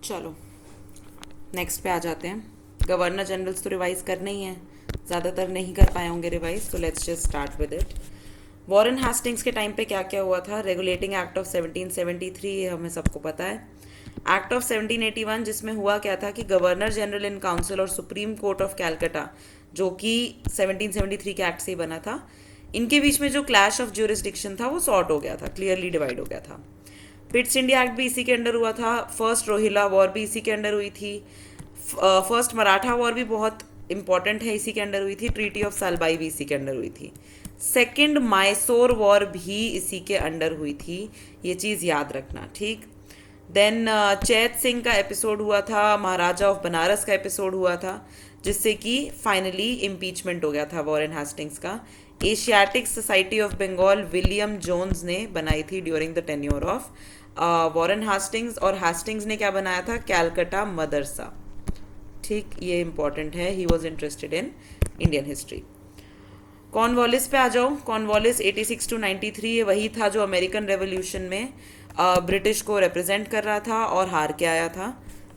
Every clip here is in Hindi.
चलो नेक्स्ट पे आ जाते हैं। गवर्नर जनरल्स तो रिवाइज करने ही हैं, ज़्यादातर नहीं कर पाए होंगे रिवाइज, तो let's just start with it. Warren Hastings के टाइम पे क्या क्या हुआ था? रेगुलेटिंग एक्ट ऑफ 1773, ये हमें सबको पता है। एक्ट ऑफ 1781, जिसमें हुआ क्या था कि गवर्नर जनरल इन काउंसिल और सुप्रीम कोर्ट ऑफ कैलकटा, जो कि 1773 के एक्ट से ही बना था, इनके बीच में जो क्लैश ऑफ ज्यूरिसडिक्शन था वो सॉर्ट हो गया था, क्लियरली डिवाइड हो गया था। पिट्स इंडिया एक्ट भी इसी के अंडर हुआ था। फर्स्ट रोहिला वॉर भी इसी के अंडर हुई थी। फर्स्ट मराठा वॉर भी बहुत इंपॉर्टेंट है, इसी के अंडर हुई थी। ट्रीटी ऑफ सालबाई भी इसी के अंडर हुई थी। सेकेंड मैसूर वॉर भी इसी के अंडर हुई थी, ये चीज़ याद रखना, ठीक। देन चैत सिंह का एपिसोड हुआ था, महाराजा ऑफ बनारस का एपिसोड हुआ था, जिससे कि फाइनली इम्पीचमेंट हो गया था वॉरेन हेस्टिंग्स का। Asiatic Society of Bengal William Jones ने बनाई थी during the tenure of Warren Hastings, और हेस्टिंग्स ने क्या बनाया था? कैलकटा मदरसा, ठीक। ये इंपॉर्टेंट है, he was interested in Indian history. Cornwallis पे आ जाओ। कॉर्नवालिस 86 to 93, ये वही था जो अमेरिकन रेवोल्यूशन में ब्रिटिश को रिप्रेजेंट कर रहा था और हार के आया था।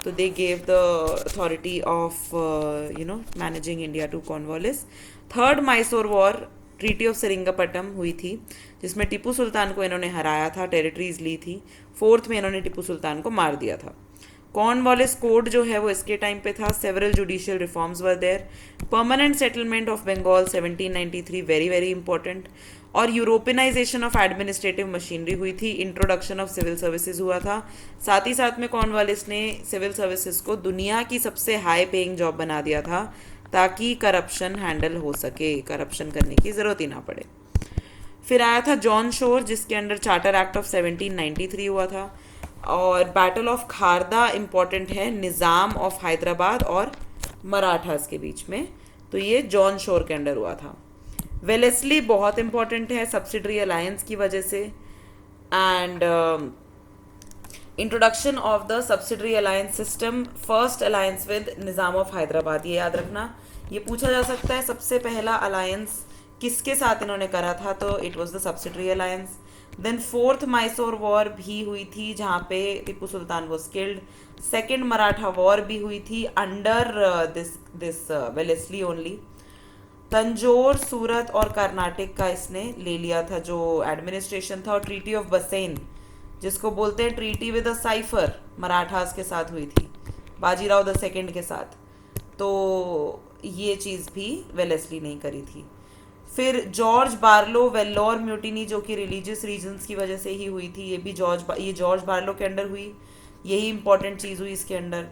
तो they gave the authority of managing India to Cornwallis. Third Mysore war, treaty of Seringapatam हुई थी, जिसमें टीपू सुल्तान को इन्होंने हराया था, टेरिटरीज ली थी। फोर्थ में इन्होंने टीपू सुल्तान को मार दिया था। कॉर्नवालिस कोड जो है वो इसके टाइम पे था। Several judicial reforms were there. Permanent settlement of Bengal 1793, very very important. और यूरोपियनाइजेशन ऑफ एडमिनिस्ट्रेटिव मशीनरी हुई थी। इंट्रोडक्शन ऑफ सिविल सर्विसेज हुआ था। साथ ही साथ में कॉर्नवालिस ने सिविल सर्विसेज को दुनिया की सबसे हाई पेइंग जॉब बना दिया था, ताकि करप्शन हैंडल हो सके, करप्शन करने की ज़रूरत ही ना पड़े। फिर आया था जॉन शोर, जिसके अंडर चार्टर एक्ट ऑफ 1793 हुआ था। और बैटल ऑफ खारदा इंपॉर्टेंट है, निज़ाम ऑफ हैदराबाद और मराठास के बीच में, तो ये जॉन शोर के अंडर हुआ था। वेलेस्ली बहुत इंपॉर्टेंट है सब्सिडरी अलायंस की वजह से, and introduction of the subsidiary alliance system, first alliance with Nizam of Hyderabad, ये याद रखना। ये पूछा जा सकता है सबसे पहला अलायंस किसके साथ इन्होंने करा था, तो it was the subsidiary alliance. Then fourth Mysore war भी हुई थी, जहाँ पे Tipu Sultan was killed. Second Maratha war भी हुई थी under this Wellesley only. Tanjore, Surat और कर्नाटक का इसने ले लिया था जो एडमिनिस्ट्रेशन था। और ट्रीटी ऑफ बसेन, जिसको बोलते हैं treaty with a cipher, Marathas के साथ हुई थी, बाजीराव द सेकंड के साथ, तो ये चीज़ भी वेलेस्ली ने करी थी। फिर जॉर्ज बार्लो वेल्लोर म्यूटिनी, जो कि रिलीजियस रीजंस की वजह से ही हुई थी, ये भी जॉर्ज बार्लो के अंडर हुई, यही इंपॉर्टेंट चीज़ हुई इसके under.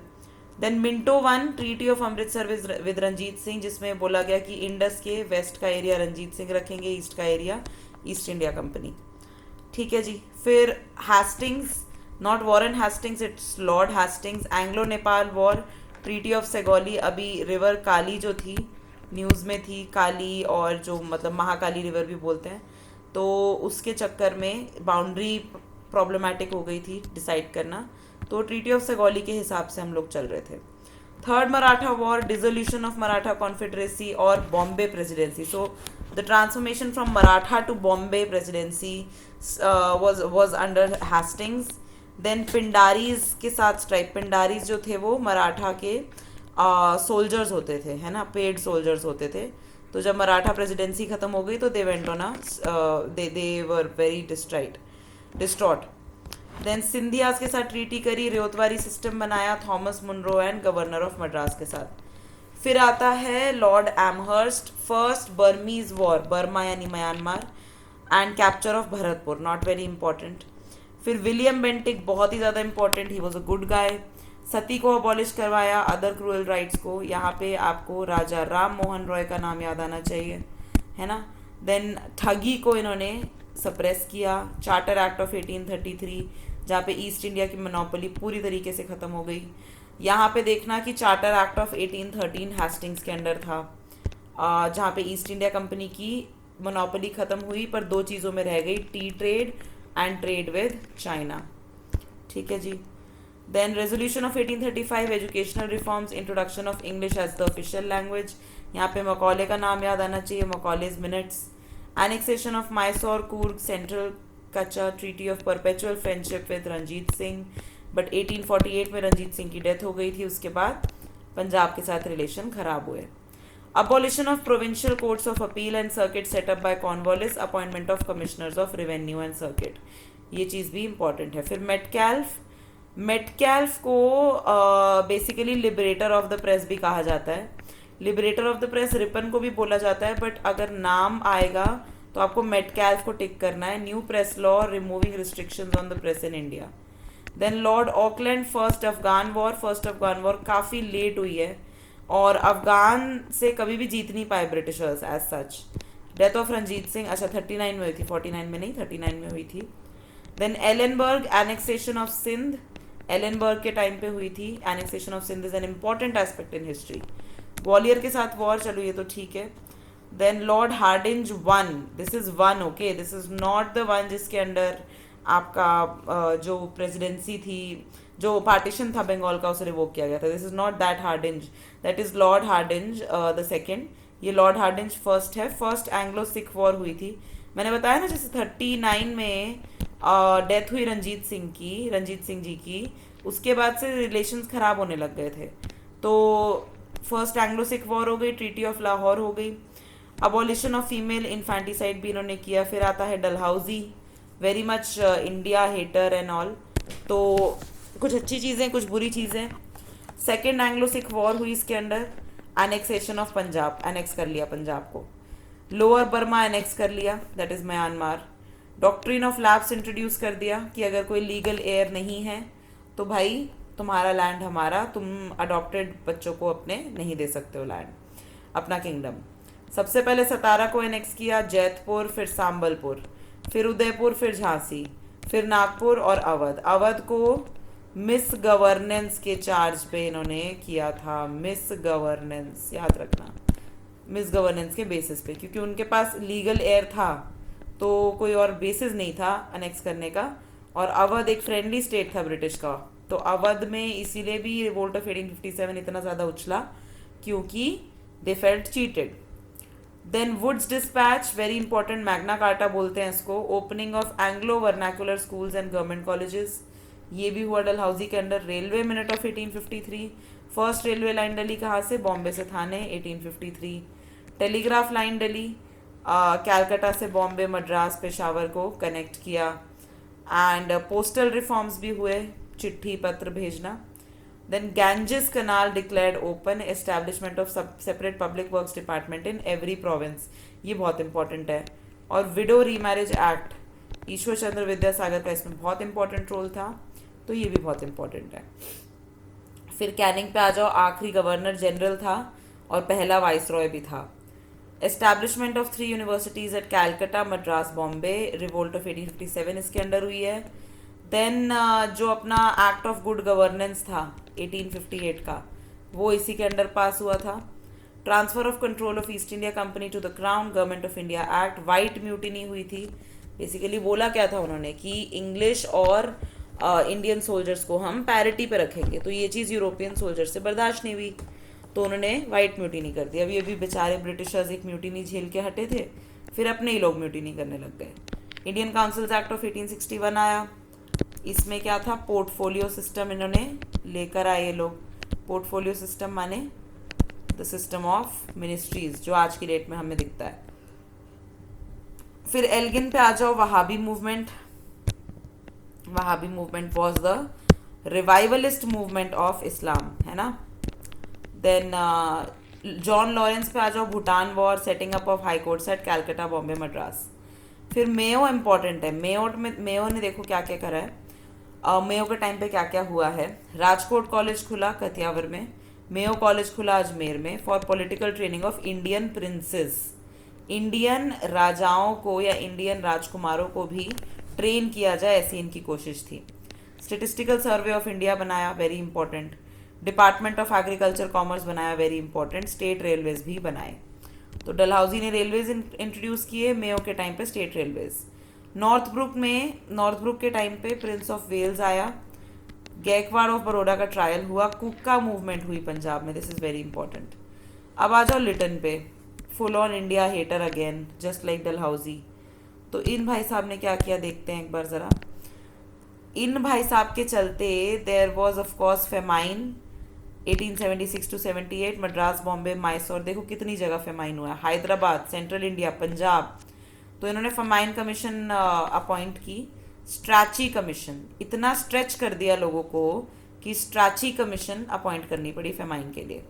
Then Minto one, treaty of Amritsar with Ranjit Singh, जिसमें बोला गया कि इंडस के वेस्ट का एरिया रंजीत सिंह रखेंगे, ईस्ट का एरिया ईस्ट इंडिया कंपनी, ठीक है जी। फिर Hastings, not Warren Hastings, it's Lord Hastings. Anglo Nepal war, treaty of Sugauli, अभी रिवर काली जो थी न्यूज़ में थी, काली, और जो मतलब महाकाली रिवर भी बोलते हैं, तो उसके चक्कर में बाउंड्री प्रॉब्लमेटिक हो गई थी डिसाइड करना, तो ट्रीटी ऑफ सेगोली के हिसाब से हम लोग चल रहे थे। Third Maratha war, dissolution of Maratha confederacy और Bombay presidency. So the transformation from Maratha to Bombay presidency was under Hastings. Then Pindaris के साथ स्ट्राइक, पिंडारीज जो थे वो मराठा के सोल्जर्स होते थे, है ना, पेड सोल्जर्स होते थे। तो जब मराठा प्रेसिडेंसी खत्म हो गई तो they went on they were very distraught. Then Scindias के साथ ट्रीटी करी, रेवतवारी सिस्टम बनाया, Thomas Munro and governor of Madras के साथ। फिर आता है Lord Amherst, first Burmese war, Burma यानी Myanmar, and capture of Bharatpur, not very important. फिर विलियम बेंटिक, बहुत ही ज़्यादा important, he was a good guy. Sati को अबॉलिश करवाया, अदर क्रूअल राइट्स को। यहाँ पे आपको राजा राम मोहन रॉय का नाम याद आना चाहिए, है ना। देन ठगी को इन्होंने सप्रेस किया, चार्टर एक्ट ऑफ 1833, जहाँ पे ईस्ट इंडिया की मोनोपोली पूरी तरीके से ख़त्म हो गई। यहाँ पे देखना कि चार्टर एक्ट ऑफ 1813 हेस्टिंग्स के अंडर था, जहाँ पे ईस्ट इंडिया कंपनी की मोनोपोली ख़त्म हुई, पर दो चीज़ों में रह गई, T trade and trade with China, ठीक है जी। Then resolution of 1835, educational reforms, introduction of English as the official language. यहाँ पे मकौले का नाम याद आना चाहिए, मकौले's minutes. Annexation of Mysore, Coorg, Central Kutch, treaty of perpetual friendship with Ranjit Singh. But 1848 में रंजीत सिंह की डेथ हो गई थी, उसके बाद पंजाब के साथ रिलेशन खराब हुए. Abolition of provincial courts of appeal and circuit set up by Cornwallis, appointment of commissioners of revenue and circuit. ये चीज़ भी इम्पॉर्टेंट है. फिर मेटकैल्फ को basically liberator of the press भी कहा जाता है. Liberator of the press Ripon को भी बोला जाता है, बट अगर नाम आएगा तो आपको मेटकैल्फ को टिक करना है. New press law removing restrictions on the press in India. Then Lord Auckland, first Afghan war काफ़ी लेट हुई है और अफगान से कभी भी जीत नहीं पाए Britishers as such. Death of Ranjit Singh 39 में हुई थी, 49 में नहीं, 39 में हुई थी. Then Ellenborough, annexation of Sindh, Ellenborough के टाइम पे हुई थी. Annexation of Sindh is an important aspect in history. Gwalior के साथ वॉर, चलो ये तो ठीक है. Then Lord Hardinge one, this is one, okay, this is not the one जिसके अंडर आपका जो प्रेसिडेंसी थी, जो पार्टीशन था बंगाल का, उसे रिवोक किया गया था. This is not that Hardinge, that is Lord Hardinge the second. ये लॉर्ड हार्डिंज फर्स्ट है. फर्स्ट एंग्लो सिख वॉर हुई थी. मैंने बताया ना, जैसे 39 में डेथ हुई रंजीत सिंह जी की, उसके बाद से रिलेशंस खराब होने लग गए थे. तो फर्स्ट एंग्लो सिख वॉर हो गई, ट्रीटी ऑफ लाहौर हो गई. अबॉलिशन ऑफ फीमेल इन्फेंटिसाइड भी इन्होंने किया. फिर आता है Dalhousie, very much India hater and all. तो कुछ अच्छी चीज़ें, कुछ बुरी चीज़ें. सेकेंड एंग्लो सिख वॉर हुई, इसके under annexation of Punjab, annex कर लिया पंजाब को. लोअर बर्मा एनेक्स कर लिया, that is Myanmar. Doctrine of lapse introduce कर दिया कि अगर कोई लीगल एयर नहीं है तो भाई तुम्हारा लैंड हमारा, तुम अडॉप्टेड बच्चों को अपने नहीं दे सकते हो लैंड, अपना किंगडम. सबसे पहले सतारा को एनेक्स किया, जैतपुर, फिर सांबलपुर, फिर उदयपुर, फिर झांसी, फिर नागपुर और अवध. अवध को मिस गवर्नेंस के चार्ज पे इन्होंने किया था. मिस गवर्नेंस याद रखना, मिस गवर्नेंस के बेसिस पे, क्योंकि उनके पास लीगल एयर था तो कोई और बेसिस नहीं था अनेक्स करने का. और अवध एक फ्रेंडली स्टेट था ब्रिटिश का, तो अवध में इसीलिए भी रिवोल्ट ऑफ 1857 इतना ज़्यादा उछला क्योंकि they felt cheated. Then Wood's dispatch, very important, Magna Carta बोलते हैं इसको. Opening of Anglo vernacular schools and government colleges, ये भी हुआ डलहौजी के under. Railway minute of 1853, first railway line डली कहाँ से, बॉम्बे से थाने, 1853. टेलीग्राफ लाइन डली, कैलकाटा से बॉम्बे, मद्रास, पेशावर को कनेक्ट किया. एंड पोस्टल रिफॉर्म्स भी हुए, चिट्ठी पत्र भेजना. Then Ganges canal declared open, establishment of separate public works department in every province, ये बहुत इंपॉर्टेंट है. और widow remarriage act, Ishwar Chandra Vidyasagar का इसमें बहुत इंपॉर्टेंट रोल था, तो ये भी बहुत इंपॉर्टेंट है. फिर कैनिंग पे आ जाओ, आखिरी गवर्नर जनरल था और पहला वाइस रॉय भी था. Establishment of 3 universities at Calcutta, Madras, Bombay, revolt of 1857 इसके अंडर हुई है. देन जो अपना एक्ट ऑफ गुड गवर्नेंस था 1858 का, वो इसी के अंडर पास हुआ था. Transfer of control of East India Company to the crown, government of India act. White mutiny हुई थी. बेसिकली बोला क्या था उन्होंने कि इंग्लिश और इंडियन सोल्जर्स को हम पैरिटी पे रखेंगे, तो ये चीज़ यूरोपियन सोल्जर से बर्दाश्त नहीं हुई, तो उन्होंने वाइट म्यूटिनी कर दी. अभी बेचारे ब्रिटिशर्स एक म्यूटिनी झेल के हटे थे, फिर अपने ही लोग म्यूटिनी करने लग गए. इंडियन काउंसिल्स एक्ट ऑफ 1861 आया. इसमें क्या था, पोर्टफोलियो सिस्टम इन्होंने लेकर आए ये लोग. पोर्टफोलियो सिस्टम माने द सिस्टम ऑफ मिनिस्ट्रीज, जो आज की डेट में हमें दिखता है. फिर एल्गिन पे आ जाओ, Wahabi movement. Wahabi movement was the revivalist movement of Islam, है ना. देन जॉन लॉरेंस पे आ जाओ, Bhutan war, setting up of high courts at Calcutta, Bombay, Madras. फिर मेयो इंपॉर्टेंट है. मेयो ने देखो क्या क्या करा है. मेयो के टाइम पे क्या क्या हुआ है. राजकोट कॉलेज खुला कथियावर में, मेयो कॉलेज खुला अजमेर में for political training of Indian princess. Indian राजाओं को या इंडियन राजकुमारों को भी ट्रेन किया जाए, ऐसी इनकी कोशिश थी. स्टेटिस्टिकल सर्वे ऑफ इंडिया बनाया, very important. Department of agriculture commerce बनाया, वेरी इंपॉर्टेंट. स्टेट रेलवेज भी बनाए. तो डलहौजी ने रेलवेज इंट्रोड्यूस किए, मेयो के टाइम पे स्टेट रेलवेज. नॉर्थ ब्रुक के टाइम पे प्रिंस ऑफ वेल्स आया. गैकवाड़ ऑफ बड़ौदा का ट्रायल हुआ. कुक्का मूवमेंट हुई पंजाब में, दिस इज़ वेरी इंपॉर्टेंट. अब आ जाओ लिटन पे, full on India hater again, just like Dalhousie. तो इन भाई साहब ने क्या किया देखते हैं एक बार ज़रा. इन भाई साहब के चलते there was of course famine 1876 to 78, Madras, Bombay, Mysore, देखो कितनी जगह फेमाइन हुआ है, हैदराबाद, सेंट्रल इंडिया, पंजाब। तो इन्होंने फेमाइन कमीशन अपॉइंट की। स्ट्रैची कमीशन, इतना स्ट्रेच कर दिया लोगों को कि स्ट्रैची कमीशन अपॉइंट करनी पड़ी फेमाइन के लिए।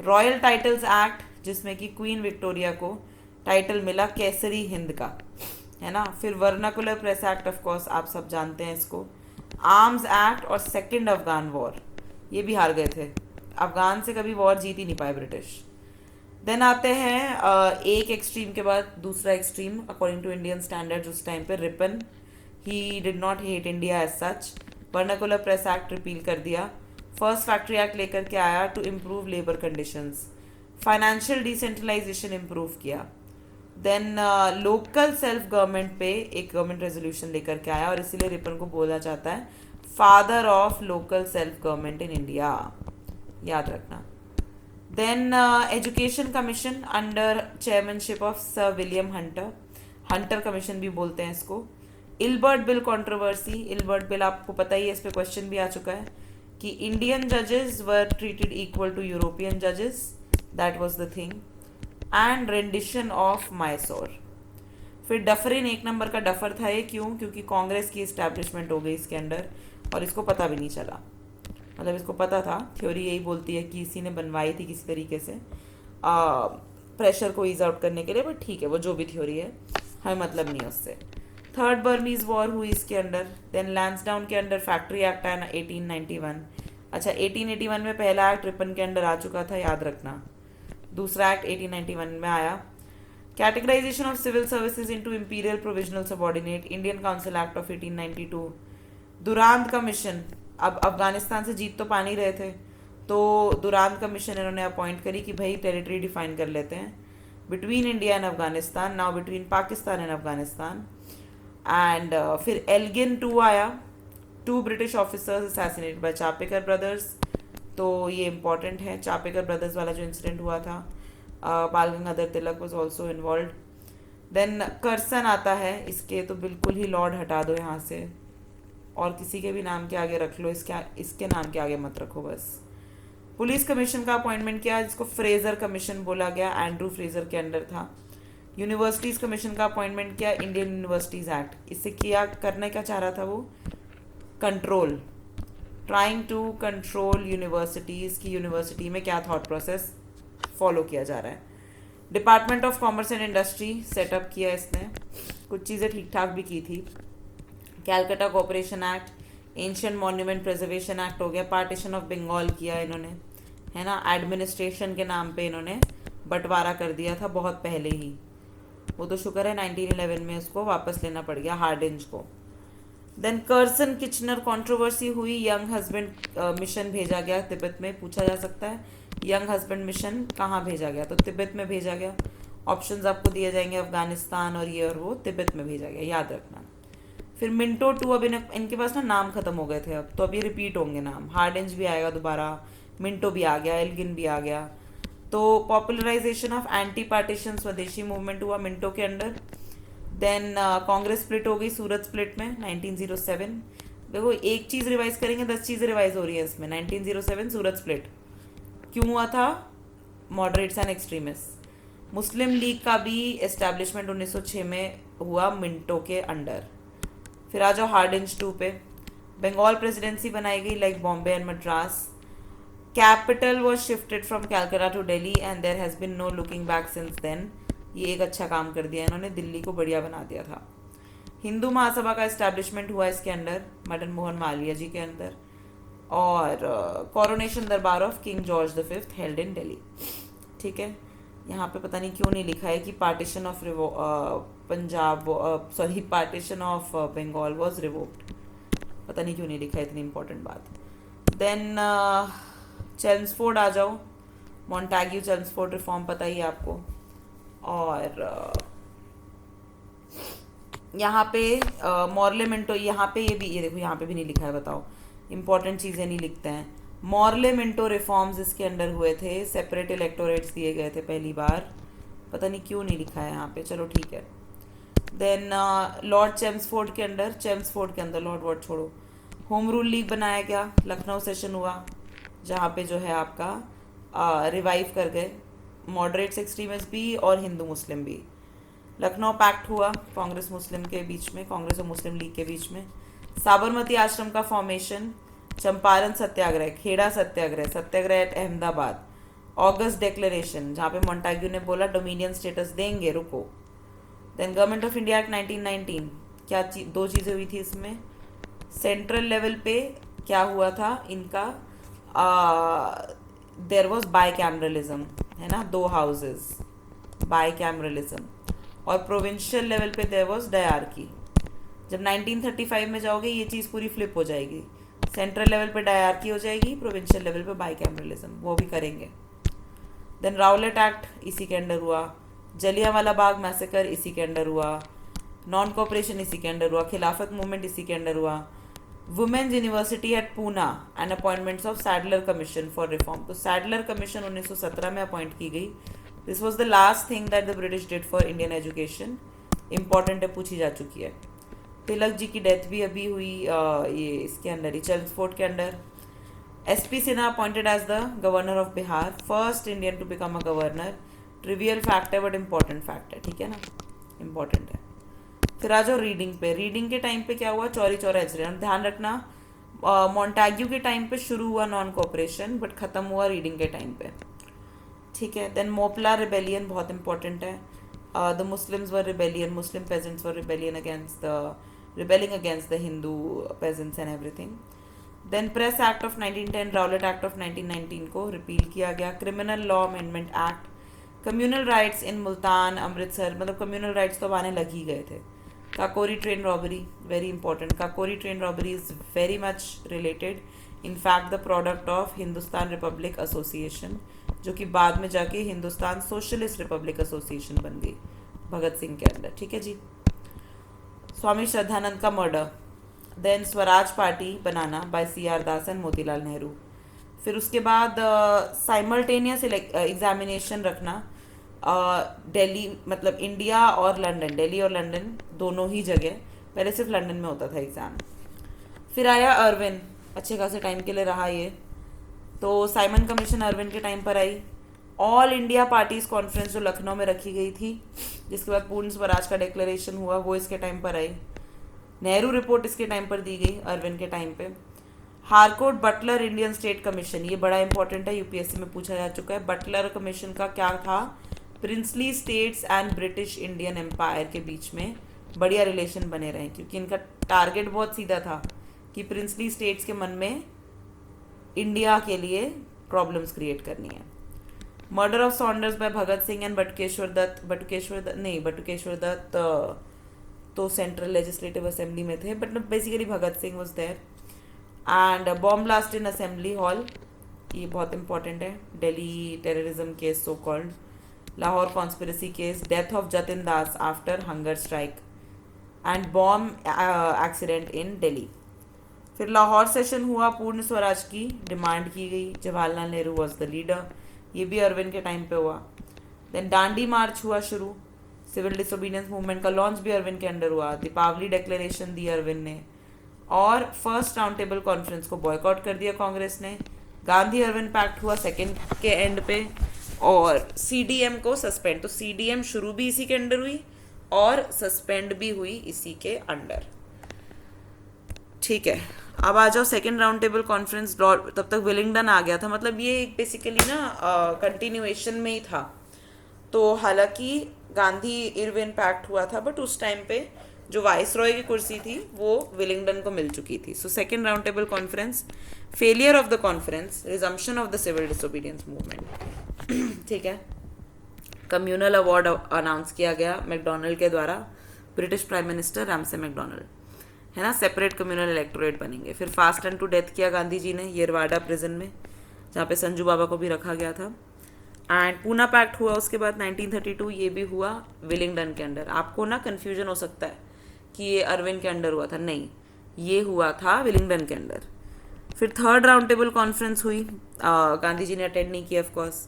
रॉयल टाइटल्स एक्ट, जिसमें कि क्वीन विक्टोरिया को टाइटल मिला केसरी हिंद का, है ना। फिर vernacular press act, of course आप सब जानते हैं इसको। आर्म्स एक्ट और सेकंड अफगान वॉर, ये भी हार गए थे। अफगान से कभी वॉर जीत ही नहीं पाए ब्रिटिश। देन आते हैं एक एक्सट्रीम के बाद दूसरा extreme according to Indian standards उस टाइम पे। Ripon, he did not hate India as such. Vernacular press act repeal कर दिया। फर्स्ट फैक्ट्री एक्ट लेकर के आया to improve labour conditions. Financial decentralisation improve किया। देन लोकल सेल्फ गवर्नमेंट पे एक गवर्नमेंट रेजोल्यूशन लेकर के आया, और इसीलिए रिपन को बोला जाता है father of local self government in India, याद रखना। Then education commission under chairmanship of sir William Hunter, Hunter commission भी बोलते हैं इसको। Ilbert bill controversy, Ilbert bill आपको पता ही है, इस पे क्वेश्चन भी आ चुका है कि इंडियन जजेस were treated equal to European जजेस, that was the thing. And rendition of Mysore. फिर डफरिन, एक नंबर का डफर था ये, क्यों? क्योंकि कांग्रेस की इस्टेब्लिशमेंट हो गई इसके अंडर और इसको पता भी नहीं चला। मतलब इसको पता था, थ्योरी यही बोलती है कि इसी ने बनवाई थी किसी तरीके से प्रेशर को ईज आउट करने के लिए, बट ठीक है, वो जो भी थ्योरी है हमें मतलब नहीं है उससे। थर्ड बर्मीज वॉर हुई इसके अंडर। देन लैंसडाउन के अंडर फैक्ट्री एक्ट आया 1891। अच्छा, 1881 में पहला एक्ट रिपन के अंडर आ चुका था, याद रखना। दूसरा एक्ट 1891 में आया। Categorisation of civil services into imperial provisional subordinate, Indian council act of 1892। Durand commission, अब अफगानिस्तान से जीत तो पा नहीं रहे थे, तो दुरांत कमीशन इन्होंने अपॉइंट करी कि भाई टेरिटरी डिफाइन कर लेते हैं between India and Afghanistan, now between Pakistan and Afghanistan. And फिर एल्गिन 2 आया, 2 British officers assassinated bye Chapekar brothers, तो ये इम्पॉर्टेंट है। चापेकर ब्रदर्स वाला जो इंसिडेंट हुआ था, बाल Gangadhar Tilak was also involve. Then कर्सन आता है, इसके तो बिल्कुल ही लॉर्ड हटा दो यहाँ से, और किसी के भी नाम के आगे रख लो, इसके नाम के आगे मत रखो बस। पुलिस कमीशन का अपॉइंटमेंट किया, जिसको फ्रेजर कमीशन बोला गया, एंड्रू फ्रेजर के अंडर था। यूनिवर्सिटीज़ कमीशन का अपॉइंटमेंट किया, इंडियन यूनिवर्सिटीज़ एक्ट। इससे किया करने क्या चाह रहा था वो? Control, trying to control universities की यूनिवर्सिटी में क्या थॉट प्रोसेस फॉलो किया जा रहा है। Department of commerce and industry setup किया इसने, कुछ चीज़ें ठीक ठाक भी की थी। Calcutta cooperation act, ancient monument preservation act हो गया। पार्टीशन ऑफ बंगाल किया इन्होंने, है ना। एडमिनिस्ट्रेशन के नाम पे इन्होंने बंटवारा कर दिया था बहुत पहले ही, वो तो शुक्र है 1911 में उसको वापस लेना पड़ गया हार्डिंज को। देन कर्सन किचनर कंट्रोवर्सी हुई, यंग हस्बैंड मिशन भेजा गया तिब्बत में। पूछा जा सकता है यंग हस्बैंड मिशन कहाँ भेजा गया, तो तिब्बत में भेजा गया। ऑप्शंस आपको दिए जाएंगे, अफगानिस्तान और ये और वो, तिब्बत में भेजा गया, याद रखना। फिर मिंटो 2, अब इनके पास ना नाम खत्म हो गए थे, अब तो अभी रिपीट होंगे नाम। हार्डिंज भी आएगा दोबारा, मिंटो भी आ गया, एल्गिन भी आ गया। तो पॉपुलराइजेशन ऑफ एंटी पार्टीशन स्वदेशी मूवमेंट हुआ मिंटो के अंडर। देन कांग्रेस स्प्लिट हो गई सूरत स्प्लिट में 1907। देखो एक चीज़ रिवाइज करेंगे 10 चीज़ें रिवाइज हो रही है इसमें। 1907 सूरत स्प्लिट क्यों हुआ था? Moderates and extremist. Muslim league का भी एस्टैब्लिशमेंट 1906 में हुआ मिंटो के अंडर। फिर आ जाओ हार्डिंज 2 पे। बंगाल प्रेसिडेंसी बनाई गई like Bombay and Madras. Capital was shifted from Calcutta to Delhi and there has been no looking back since then. ये एक अच्छा काम कर दिया इन्होंने, दिल्ली को बढ़िया बना दिया था। हिंदू महासभा का इस्टेब्लिशमेंट हुआ इसके अंडर, मदन मोहन मालवीय जी के अंदर। और कोरोनेशन दरबार of king George V held in Delhi. ठीक है, यहाँ पे पता नहीं क्यों नहीं लिखा है कि partition of partition of Bengal was revoked, पता नहीं क्यों नहीं लिखा है, इतनी इंपॉर्टेंट बात। देन चेल्मस्फोर्ड आ जाओ, मॉन्टैग्यू चेल्मस्फोर्ड रिफॉर्म पता ही है आपको। और यहाँ पे मॉर्लेमेंटो, यहाँ पे ये देखो यहाँ पे भी नहीं लिखा है, बताओ इंपॉर्टेंट चीज़ें नहीं लिखते हैं। मॉर्लेमेंटो रिफॉर्म्स इसके अंडर हुए थे, सेपरेट इलेक्टोरेट्स दिए गए थे पहली बार, पता नहीं क्यों नहीं लिखा है यहाँ पे, चलो ठीक है। देन लॉर्ड चेम्सफोर्ड के अंदर लॉर्ड वॉर्ड छोड़ो, होम रूल लीग बनाया गया, लखनऊ सेशन हुआ जहाँ पे जो है आपका रिवाइव कर गए मॉडरेट्स एक्सट्रीमिस्ट भी और हिंदू मुस्लिम भी। लखनऊ पैक्ट हुआ कांग्रेस मुस्लिम के बीच में, कांग्रेस और मुस्लिम लीग के बीच में। साबरमती आश्रम का formation, Champaran Satyagraha, Kheda Satyagraha, Satyagraha at Ahmedabad, August declaration जहाँ पे मोंटाग्यू ने बोला डोमिनियन स्टेटस देंगे, रुको। Then government of India act 1919, क्या दो चीज़ें हुई थी इसमें। सेंट्रल लेवल पे क्या हुआ था इनका, देयर वॉज बाई कैमरलिज्म, है ना, 2 हाउसेस, बाई कैमरलिज्म। और प्रोविंशियल लेवल पे देयर वॉज डायरकी। जब 1935 में जाओगे ये चीज़ पूरी फ्लिप हो जाएगी, सेंट्रल लेवल पे डायरकी हो जाएगी, प्रोविंशियल लेवल पे बाई कैमरलिज्म, वो भी करेंगे। देन राउलेट एक्ट इसी के अंडर हुआ, जलियांवाला बाग मैसेकर इसी के अंडर हुआ, नॉन कोऑपरेशन इसी के अंडर हुआ, खिलाफत मूवमेंट इसी के अंडर हुआ, women's university at Poona and appointments of Sadler commission for reform. तो सैडलर कमीशन 1917 में अपॉइंट की गई। This was the last thing that the British did for Indian education. Important है, पूछी जा चुकी है। तिलक जी की डेथ भी अभी हुई ये इसके अंदर ही, चेल्मस्फोर्ड के अंदर। SP Sinha appointed as the governor of Bihar, first Indian to become a governor. Trivial fact है बट इम्पॉर्टेंट फैक्ट है, ठीक है ना, इम्पॉर्टेंट है। फिर आ जाओ रीडिंग पे। रीडिंग के टाइम पे क्या हुआ, चौरी चौरा इंसिडेंट। ध्यान रखना मोंटाग्यू के टाइम पे शुरू हुआ नॉन कोऑपरेशन बट खत्म हुआ रीडिंग के टाइम पे, ठीक है। देन मोपला रिबेलियन बहुत इंपॉर्टेंट है। The Muslims were rebellion, Muslim peasants were rebellion against the rebelling against the Hindu peasants and everything. Then press act of 1910, Rowlatt act of 1919 को रिपील किया गया। Criminal law amendment act, communal riots in Multan Amritsar, मतलब कम्युनल राइट्स तो आने लग ही गए थे। Kakori train robbery, very important. Kakori train robbery is very much related, in fact the product of Hindustan Republic association, जो कि बाद में जाके हिंदुस्तान सोशलिस्ट रिपब्लिक एसोसिएशन बन गई भगत सिंह के अंदर, ठीक है जी। स्वामी श्रद्धानंद का मर्डर। देन स्वराज पार्टी बनाना by CR Das and Motilal Nehru. फिर उसके बाद साइमल्टेनियस एग्जामिनेशन रखना दिल्ली, मतलब इंडिया और लंदन, दिल्ली और लंदन दोनों ही जगह, पहले सिर्फ लंदन में होता था एग्ज़ाम। फिर आया अरविन, अच्छे खासे टाइम के लिए रहा ये, तो साइमन कमीशन अरविन के टाइम पर आई। ऑल इंडिया पार्टीज कॉन्फ्रेंस जो लखनऊ में रखी गई थी, जिसके बाद पूर्ण स्वराज का डिक्लेरेशन हुआ, वो इसके टाइम पर आई। नेहरू रिपोर्ट इसके टाइम पर दी गई अरविन के टाइम पे। Harcourt Butler Indian state commission, ये बड़ा इंपॉर्टेंट है, यूपीएससी में पूछा जा चुका है। बटलर कमीशन का क्या था, princely states and British Indian empire के बीच में बढ़िया रिलेशन बने रहे, क्योंकि इनका टारगेट बहुत सीधा था कि प्रिंसली स्टेट्स के मन में इंडिया के लिए प्रॉब्लम्स क्रिएट करनी है। Murder of Saunders by Bhagat Singh and Batukeshwar Dutt तो सेंट्रल लेजिस्लेटिव असेंबली में थे, but basically Bhagat Singh was there. And bomb blast in assembly hall, ये बहुत इंपॉर्टेंट है। Delhi terrorism case so called, Lahore conspiracy case, death of Jatin Das after hunger strike and bomb accident in Delhi. फिर लाहौर सेशन हुआ, पूर्ण स्वराज की डिमांड की गई, Jawaharlal Nehru was the leader, ये भी अरविंद के टाइम पे हुआ। देन दांडी मार्च हुआ शुरू, सिविल डिसोबीडियंस मूवमेंट का लॉन्च भी अरविंद के अंडर हुआ। दीपावली डिक्लेरेशन दी अरविंद ने, और फर्स्ट राउंड टेबल कॉन्फ्रेंस को बॉयकॉट कर दिया कांग्रेस ने। गांधी अरविंद पैक्ट हुआ सेकेंड के एंड पे, और CDM को सस्पेंड, तो CDM शुरू भी इसी के अंडर हुई और सस्पेंड भी हुई इसी के अंडर, ठीक है। अब आ जाओ सेकेंड राउंड टेबल कॉन्फ्रेंस, तब तक विलिंगडन आ गया था, मतलब ये बेसिकली ना कंटिन्यूएशन में ही था। तो हालांकि गांधी इरविन पैक्ट हुआ था, बट उस टाइम पे जो वाइस रॉय की कुर्सी थी वो विलिंगडन को मिल चुकी थी। So second round table conference, failure of the conference, resumption of the civil disobedience movement, ठीक है। कम्युनल अवार्ड अनाउंस किया गया मैकडोनल्ड के द्वारा, British prime minister Ramsay McDonald, है ना। सेपरेट कम्युनल इलेक्टोरेट बनेंगे। फिर फास्ट एंड टू डेथ किया गांधी जी ने येरवाड़ा प्रिजन में, जहाँ पे संजू बाबा को भी रखा गया था। एंड पूना पैक्ट हुआ उसके बाद 1932, ये भी हुआ विलिंगडन के अंडर। आपको ना कन्फ्यूजन हो सकता है कि ये अरविंद के अंडर हुआ था, नहीं, ये हुआ था विलिंगडन के अंडर। फिर थर्ड राउंड टेबल कॉन्फ्रेंस हुई, गांधी जी ने अटेंड नहीं किया ऑफकोर्स।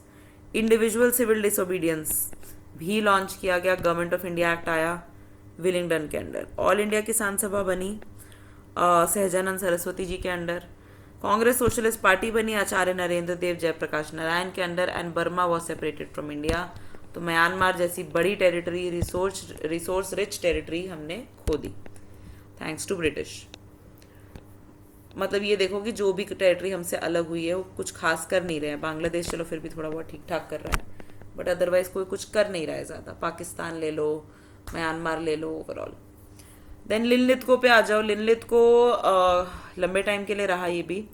इंडिविजुअल सिविल डिसोबीडियंस भी लॉन्च किया गया, गवर्नमेंट ऑफ इंडिया एक्ट आया विलिंगडन के अंडर। ऑल इंडिया किसान सभा बनी, सहजानंद सरस्वती जी के अंडर। कांग्रेस सोशलिस्ट पार्टी बनी आचार्य नरेंद्र देव जयप्रकाश नारायण के under and Burma was separated from India. तो म्यांमार जैसी बड़ी टेरिटरी, रिसोर्स रिच टेरिटरी हमने खो दी थैंक्स टू ब्रिटिश। मतलब ये देखो कि जो भी टेरिटरी हमसे अलग हुई है वो कुछ खास कर नहीं रहे हैं। बांग्लादेश चलो फिर भी थोड़ा बहुत ठीक ठाक कर रहा है, बट अदरवाइज कोई कुछ कर नहीं रहा है ज़्यादा। पाकिस्तान ले लो, म्यांमार ले लो, ओवरऑल। देन लिनलिथगो पे आ जाओ। लिनलिथगो लंबे टाइम के लिए रहा ये भी।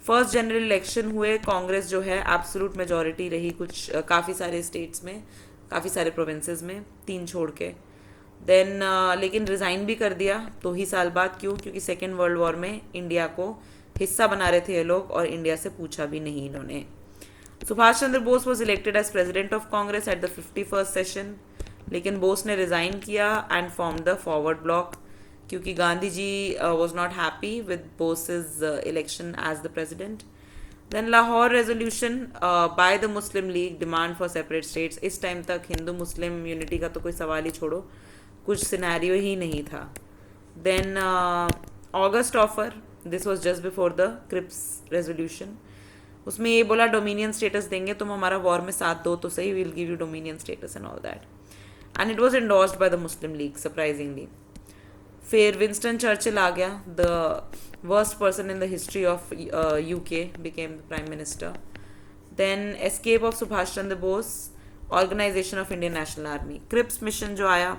फर्स्ट जनरल इलेक्शन हुए, कांग्रेस जो है एब्सोल्यूट मेजॉरिटी रही कुछ काफ़ी सारे स्टेट्स में, काफ़ी सारे प्रोविंसेस में, 3 छोड़ के। देन लेकिन रिज़ाइन भी कर दिया 2 ही साल बाद। क्यों? क्योंकि सेकेंड वर्ल्ड वॉर में इंडिया को हिस्सा बना रहे थे ये लोग और इंडिया से पूछा भी नहीं इन्होंने। Subhash Chandra Bose was elected as president of Congress at the 51st session, लेकिन बोस ने रिज़ाइन किया and form the Forward Bloc क्योंकि Gandhi ji was not happy with Bose's election as the president. Then Lahore resolution by the Muslim League, demand for separate states. इस टाइम तक हिंदू मुस्लिम यूनिटी का तो कोई सवाल ही छोड़ो, कुछ सिनेरियो ही नहीं था। Then August offer, this was just before the Cripps resolution. उसमें ये बोला डोमिनियन स्टेटस देंगे, तुम हमारा वॉर में साथ दो तो सही, will give you dominion status and all that, and it was endorsed by the Muslim League surprisingly. फिर विंस्टन चर्चिल आ गया, the worst person in the history of UK became the prime minister. Then escape of Subhash Chandra Bose, organisation of Indian national army. Cripps mission जो आया,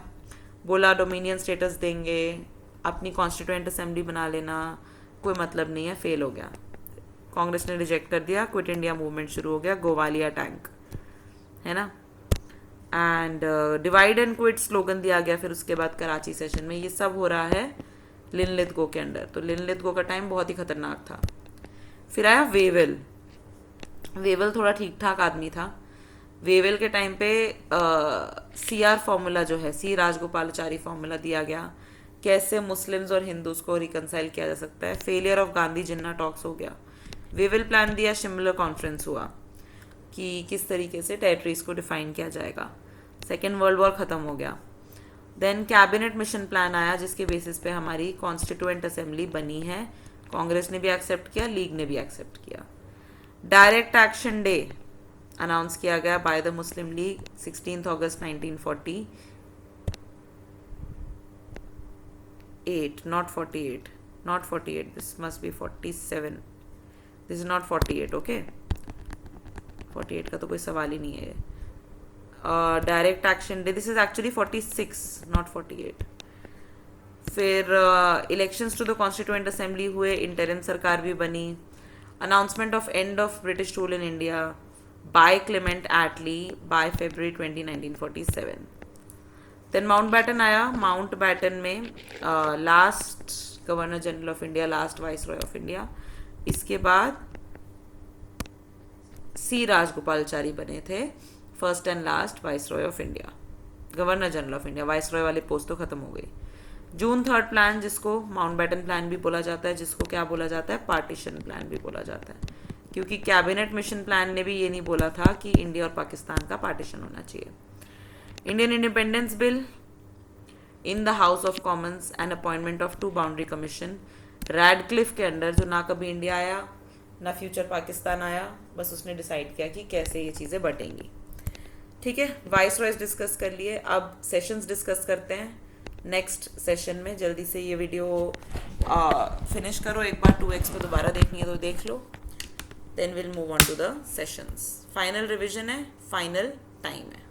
बोला डोमिनियन स्टेटस देंगे, अपनी कॉन्स्टिट्यूएंट असेंबली बना लेना, कोई मतलब नहीं है, फेल हो गया। कांग्रेस ने रिजेक्ट कर दिया, क्विट इंडिया मूवमेंट शुरू हो गया, गोवालिया टैंक, है ना। And divide and quit slogan दिया गया फिर उसके बाद कराची सेशन में। ये सब हो रहा है लिनलिथगो के अंडर। तो लिनलिथगो का टाइम बहुत ही खतरनाक था। फिर आया वेवल। वेवल थोड़ा ठीक ठाक आदमी था। वेवल के टाइम पे CR फॉर्मूला जो है, C राजगोपालाचारी फॉर्मूला दिया गया, कैसे मुस्लिम्स और हिंदूज को रिकनसाइल किया जा सकता है। Failure of Gandhi Jinnah talks हो गया। वेवल प्लान दिया, शिमला कॉन्फ्रेंस हुआ कि किस तरीके से टेरिटरीज को डिफाइन किया जाएगा। सेकेंड वर्ल्ड वॉर ख़त्म हो गया। देन कैबिनेट मिशन प्लान आया जिसके बेसिस पे हमारी कॉन्स्टिट्यूएंट असेंबली बनी है। कांग्रेस ने भी एक्सेप्ट किया, लीग ने भी एक्सेप्ट किया। डायरेक्ट एक्शन डे अनाउंस किया गया bye the Muslim league 16 August 1948, not 48, this must be 47, this is not 48, okay, 48 का तो कोई सवाल ही नहीं है। Direct action day, this is actually 46 not 48। फिर elections to the constituent assembly हुए, इंटरिम सरकार भी बनी। Announcement of end of British rule in India by Clement Attlee by February 20, 1947। Then Mountbatten आया। माउंट बैटन में last governor general of India, last viceroy of India. इसके बाद C राजगोपालाचारी बने थे first and last viceroy of India, governor general of India. Vice Roy वाली पोस्ट तो खत्म हो गई। जून 3 प्लान, जिसको माउंट बैटन प्लान भी बोला जाता है, जिसको क्या बोला जाता है, पार्टीशन प्लान भी बोला जाता है, क्योंकि कैबिनेट मिशन प्लान ने भी ये नहीं बोला था कि इंडिया और पाकिस्तान का पार्टीशन होना चाहिए। Indian independence bill in the house of Commons and appointment of 2 boundary commission Radcliffe के अंडर, जो ना कभी इंडिया आया ना फ्यूचर पाकिस्तान आया, बस उसने डिसाइड किया कि कैसे ये चीज़ें बटेंगी। ठीक है, वाइस रॉयज डिस्कस कर लिए, अब सेशंस डिस्कस करते हैं नेक्स्ट सेशन में। जल्दी से ये वीडियो फिनिश करो, एक बार 2x पे दोबारा देखनी है तो देख लो, then will move on to the sessions. Final revision है, फाइनल टाइम है।